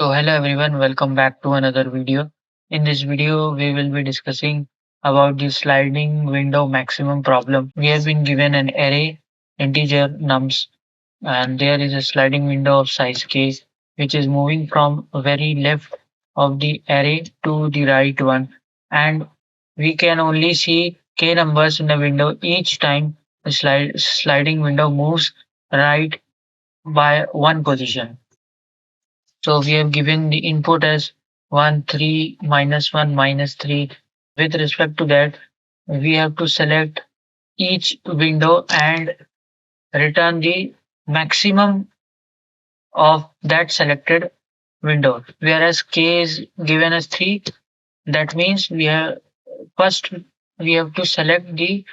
So hello everyone, welcome back to another video. In this video, we will be discussing about the sliding window maximum problem. We have been given an array integer nums and there is a sliding window of size k which is moving from very left of the array to the right one, and we can only see k numbers in the window each time the sliding window moves right by one position. So we have given the input as 1, 3, minus 1, minus 3. With respect to that, we have to select each window and return the maximum of that selected window. Whereas k is given as 3, that means first we have to select the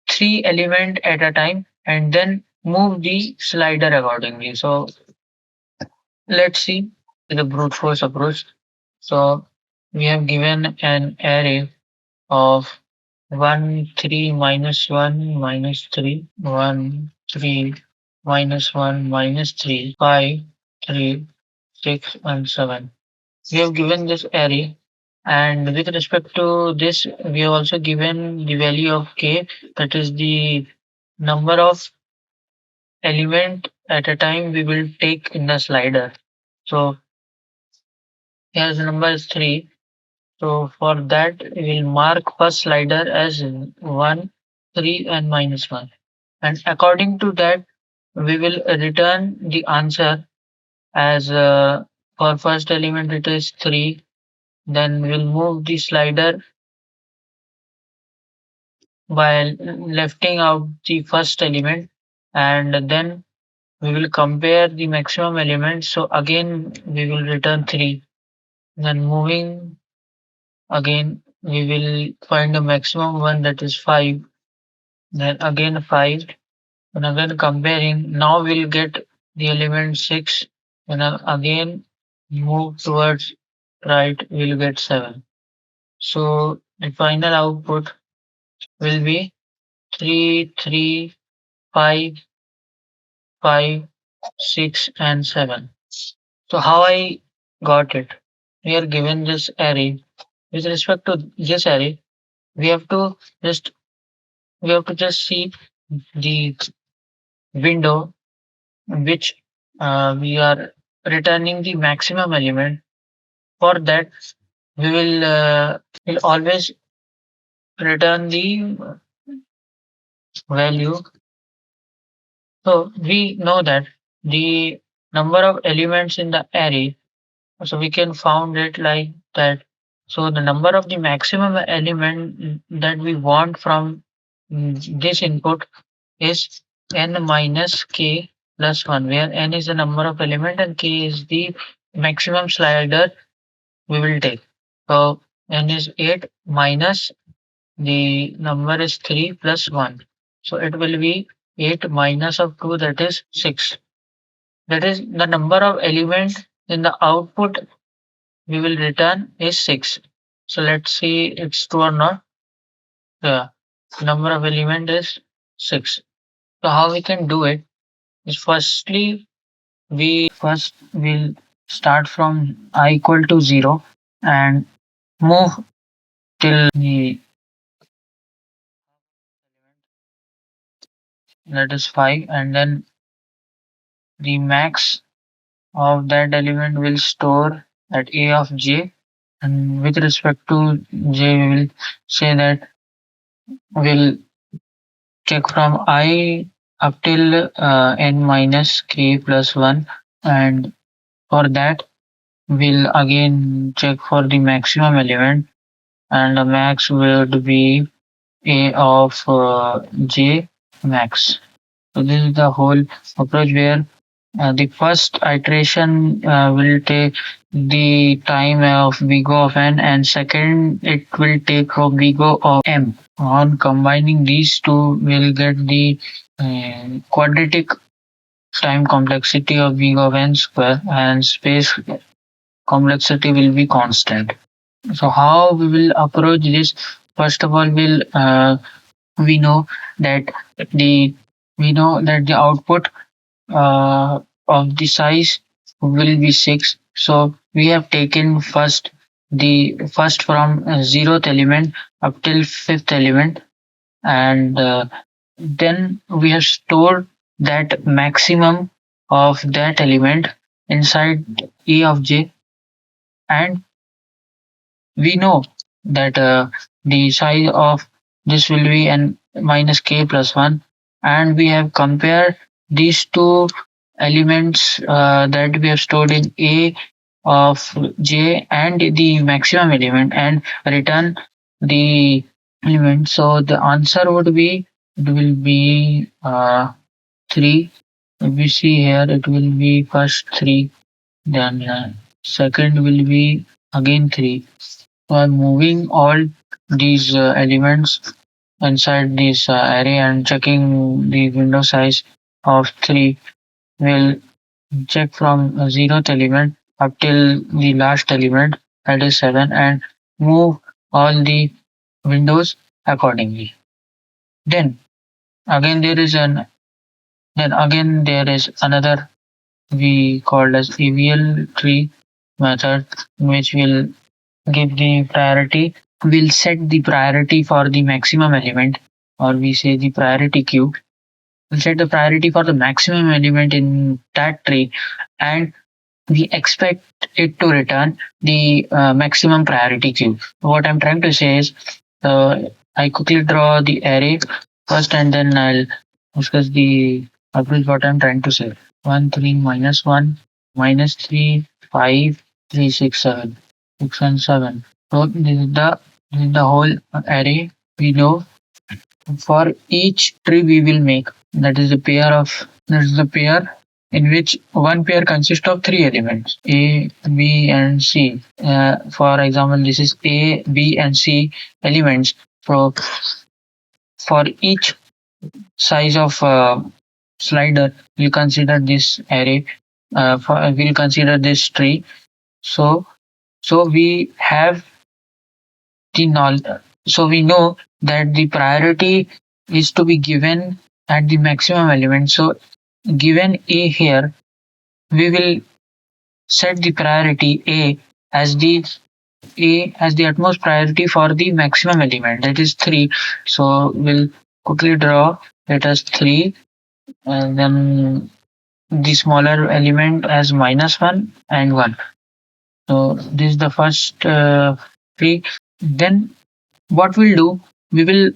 3 element at a time and then move the slider accordingly. So let's see the brute force approach. So we have given an array of 1, 3, minus 1, minus 3, 1, 3, minus 1, minus 3, 5, 3, 6, and 7. We have given this array, and with respect to this, we have also given the value of k, that is the number of element at a time we will take in the slider. So here the number is 3. So for that, we will mark first slider as 1, 3, and minus 1. And according to that, we will return the answer as for first element it is 3. Then we will move the slider by lefting out the first element, and then we will compare the maximum element. So again, we will return 3. Then moving again, we will find the maximum one, that is 5. Then again 5, and again comparing. Now we'll get the element 6, and again move towards right, we'll get 7. So the final output will be 3, 3, 5, 5, 6, and 7. So how I got it? We are given this array. With respect to this array, we have to just see the window in which we are returning the maximum element. For that, we will always return the value. So we know that the number of elements in the array, so we can found it like that. So the number of the maximum element that we want from this input is n minus k plus 1, where n is the number of element and k is the maximum slider we will take. So n is 8 minus the number is 3 plus 1. So it will be 8 minus of 2, that is 6. That is the number of element in the output we will return is 6. So let's see it's true or not. Yeah, number of element is 6. So how we can do it is, firstly we first will start from I equal to 0 and move till the, that is 5, and then the max of that element will store at a of j, and with respect to j we will say that we'll check from I up till n minus k plus 1, and for that we'll again check for the maximum element, and the max would be a of j max. So this is the whole approach where the first iteration will take the time of big O of n, and second it will take of big O of m. On combining these two, we'll get the quadratic time complexity of big O of n square, and space complexity will be constant. So how we will approach this? First of all, we know that the output of the size will be 6. So we have taken first from zeroth element up till fifth element, and then we have stored that maximum of that element inside A of j, and we know that the size of this will be n minus k plus 1, and we have compared these two elements that we have stored in A of j and the maximum element and return the element. So the answer would be, it will be 3. If we see here, it will be first 3, then second will be again 3. So I'm moving all these elements inside this array and checking the window size of 3. We'll check from zeroth element up till the last element, that is 7, and move all the windows accordingly. Then again there is an then again there is another we called as AVL tree method, in which will give the priority. We'll set the priority for the maximum element, or we say the priority queue. We'll set the priority for the maximum element in that tree, and we expect it to return the maximum priority queue. What I'm trying to say is, I quickly draw the array first, and then I'll discuss the approach what I'm trying to say. 1, 3, minus 1, minus 3, 5, 3, 6, 7, 6 and 7. So this is the whole array we know. For each tree we will make, that is the pair in which one pair consists of three elements, A, B, and C. For example, this is A, B, and C elements. So for each size of slider, we consider this array. We'll consider this tree. So we have the knowledge. So we know that the priority is to be given at the maximum element. So given A here, we will set the priority A as the utmost priority for the maximum element, that is 3. So we'll quickly draw it as 3, and then the smaller element as minus 1 and 1. So this is the first tree. Then what we'll do, we will,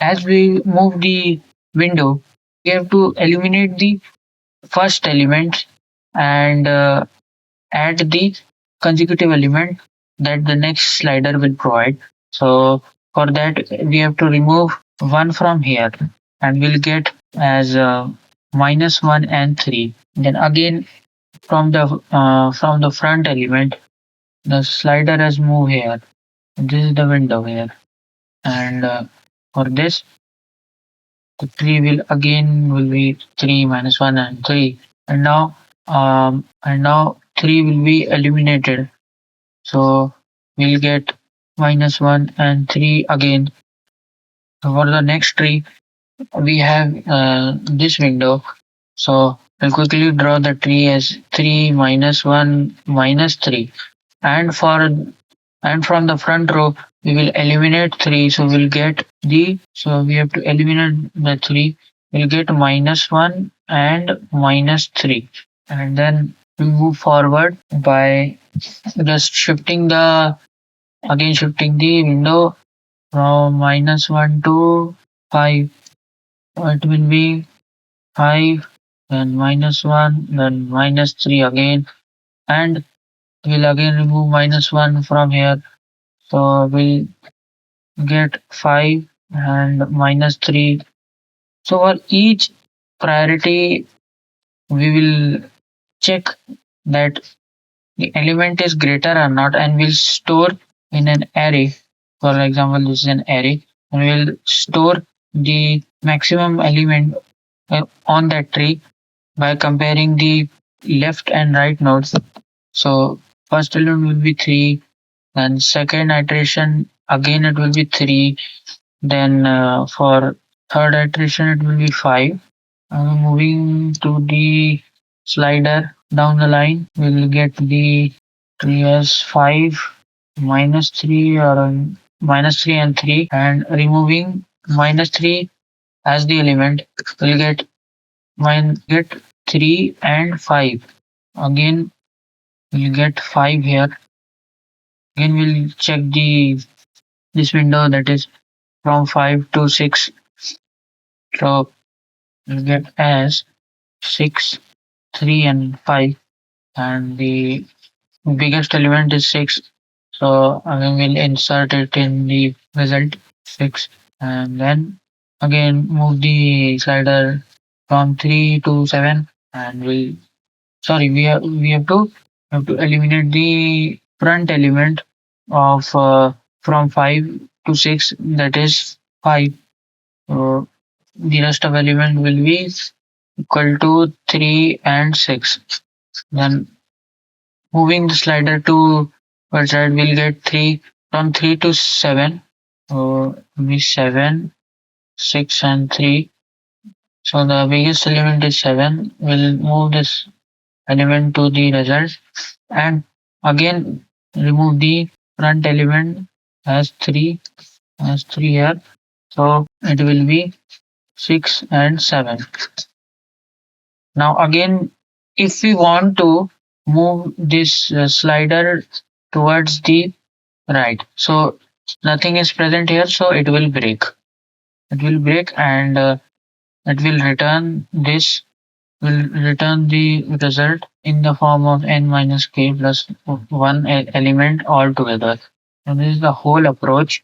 as we move the window, we have to eliminate the first element and add the consecutive element that the next slider will provide. So for that we have to remove 1 from here, and we'll get as minus 1 and 3. Then again from the front element, the slider has moved here. This is the window here, and for this the 3 will be 3 minus 1 and 3, and now 3 will be eliminated. So we'll get minus 1 and 3 again. So for the next tree, we have this window. So we'll quickly draw the tree as 3 minus 1 minus 3. And from the front row, we will eliminate 3. So we have to eliminate the 3. We'll get minus 1 and minus 3. And then we move forward by just shifting the window from minus 1 to 5. It will be 5, then minus 1, then minus 3 again, and we'll again remove minus 1 from here. So we'll get 5 and minus 3. So for each priority, we will check that the element is greater or not, and we'll store in an array. For example, this is an array, and we'll store the maximum element on that tree by comparing the left and right nodes. So first element will be 3, then second iteration again it will be 3, then for third iteration it will be 5. Moving to the slider down the line, we will get the 3 has 5, minus 3 or minus 3 and 3, and removing minus 3 as the element will get 3 and 5. Again we'll get 5 here. Again we'll check the this window, that is from 5 to 6. So we'll get as 6, 3 and 5, and the biggest element is 6. So again we'll insert it in the result 6, and then again move the slider from 3 to 7, and we'll sorry we have to eliminate the front element of from 5 to 6, that is 5. So the rest of element will be equal to 3 and 6. Then moving the slider to one side, we'll get 3 from 3 to 7. So be 7, 6 and 3. So the biggest element is 7. We'll move this element to the result, and again remove the front element as 3 here. So it will be 6 and 7. Now again, if we want to move this slider towards the right, so nothing is present here, so it will break. It will break, and it will return this, will return the result in the form of n minus k plus one element altogether. And this is the whole approach.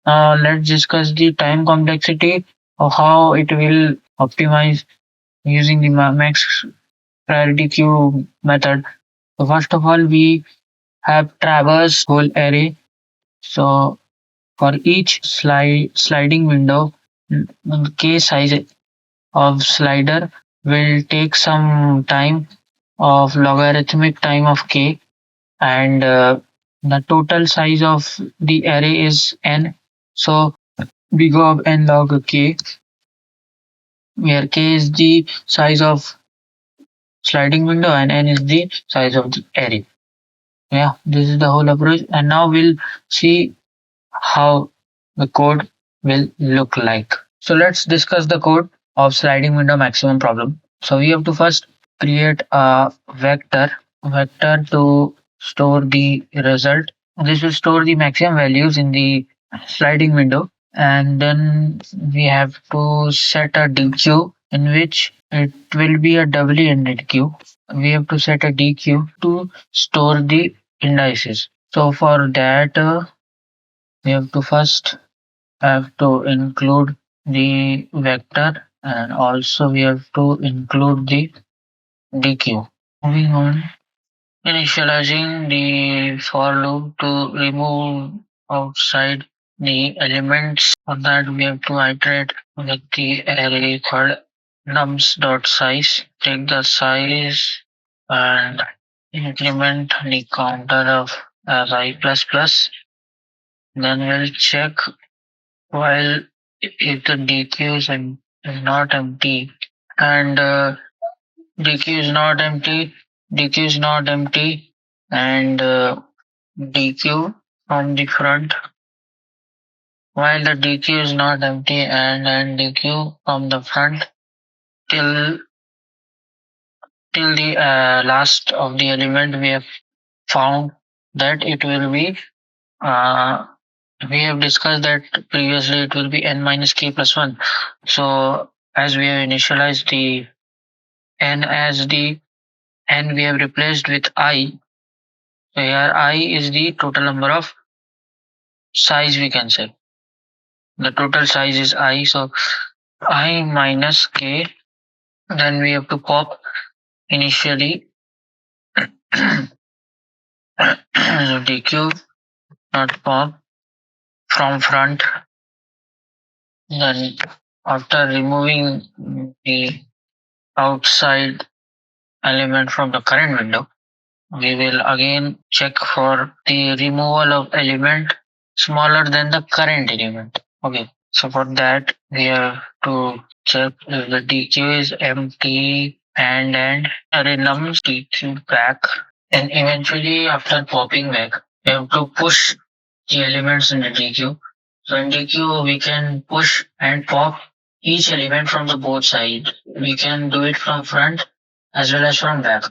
Let's discuss the time complexity of how it will optimize using the max priority queue method. So first of all, we have traverse whole array. So for each sliding window, k size of slider will take some time of logarithmic time of k, and the total size of the array is n. So we go of n log k, where k is the size of sliding window and n is the size of the array. Yeah, this is the whole approach, and now we'll see how the code will look like. So let's discuss the code of sliding window maximum problem. So we have to first create a vector to store the result. This will store the maximum values in the sliding window, and then we have to set a DQ in which it will be a doubly ended queue. We have to set a DQ to store the indices. So for that, we have to first have to include the vector, and also we have to include the DQ. Moving on, initializing the for loop to remove outside the elements. For that we have to iterate with the array called nums.size. Take the size and increment the counter of as I plus plus. Then we'll check while if the DQ is not empty, and DQ is not empty, DQ is not empty, and DQ from the front, while the DQ is not empty, and DQ from the front till the last of the element, we have found that it will be uh, we have discussed that previously it will be n minus k plus 1. So as we have initialized the n as the n, we have replaced with I. So here I is the total number of size, we can say. The total size is I. So I minus k. Then we have to pop initially dq not pop from front. Then after removing the outside element from the current window, we will again check for the removal of element smaller than the current element. Okay, so for that we have to check if the DQ is empty, and array nums DQ back. And eventually, after popping back, we have to push the elements in the DQ. So in DQ, we can push and pop each element from the both sides. We can do it from front as well as from back.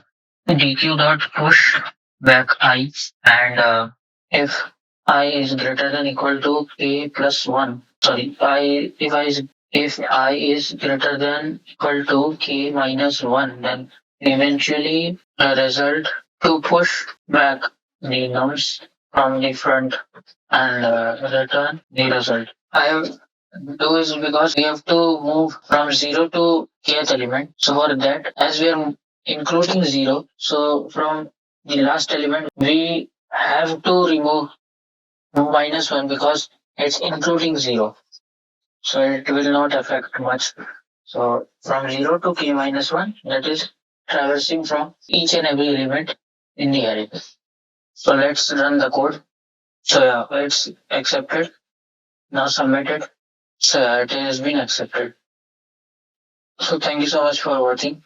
DQ dot push back I, and if I is greater than equal to k plus one. Sorry, I if I is greater than equal to k minus one, then eventually a result to push back the nums from the front and return the result. I have do is because we have to move from 0 to kth element. So for that, as we are including 0, so from the last element, we have to remove minus 1 because it's including 0. So it will not affect much. So from 0 to k minus 1, that is traversing from each and every element in the array. So let's run the code. So yeah, it's accepted. Now submitted. So yeah, it has been accepted. So thank you so much for watching.